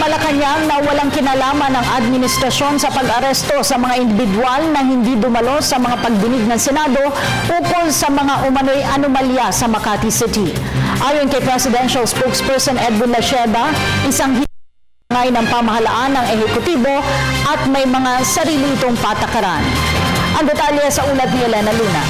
Malacanang na walang kinalaman ng administrasyon sa pag-aresto sa mga individual na hindi dumalo sa mga pagdinig ng Senado ukol sa mga umano'y anomalya sa Makati City. Ayon kay Presidential Spokesperson Edwin Lacheda, isang hingay ng pamahalaan ng ehekutibo at may mga sarili itong patakaran. Ang detalye sa ulat ni Elena Luna.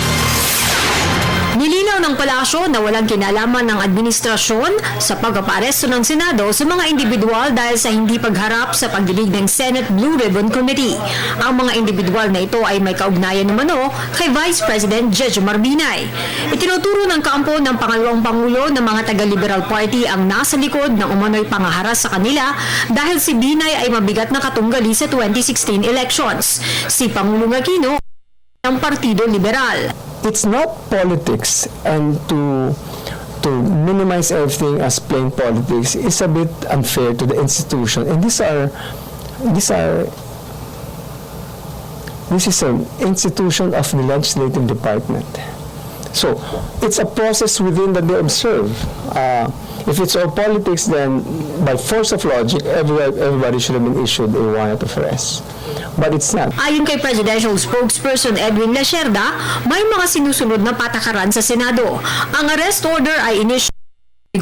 Nilinaw ng palasyo na walang kinalaman ng administrasyon sa pagpaparesto ng Senado sa mga individual dahil sa hindi pagharap sa pagdinig ng Senate Blue Ribbon Committee. Ang mga individual na ito ay may kaugnayan umano kay Vice President Jejomar Binay. Itinuturo ng kampo ng pangalawang pangulo ng mga taga-Liberal Party ang nasa likod ng umano'y pangaharas sa kanila dahil si Binay ay mabigat na katunggali sa 2016 elections. Si Pangulong Aquino ng Partido Liberal. It's not politics, and to minimize everything as plain politics is a bit unfair to the institution. And this is an institution of the legislative department. So it's a process within that they observe. If it's all politics, then by force of logic, everybody should have been issued a warrant of arrest. But it's not. Ayon kay Presidential Spokesperson Edwin Lacheda, may mga sinusunod na patakaran sa Senado. Ang arrest order ay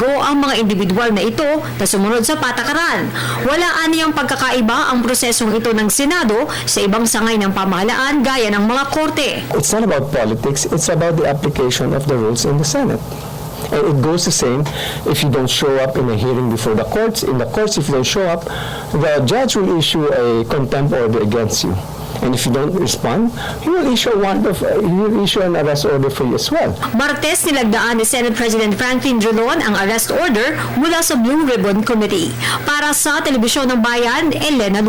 ang mga individual na ito na sumunod sa patakaran. Wala aniyang pagkakaiba ang prosesong ito ng Senado sa ibang sangay ng pamahalaan gaya ng mga korte. It's not about politics, it's about the application of the rules in the Senate. And it goes the same if you don't show up in a hearing before the courts. In the courts, if you don't show up, the judge will issue a contempt order against you. And if you don't respond, he will issue an arrest order for you as well. Martes, nilagdaan ni Senate President Franklin Drilon ang arrest order mula sa Blue Ribbon Committee. Para sa Telebisyon ng Bayan, Elena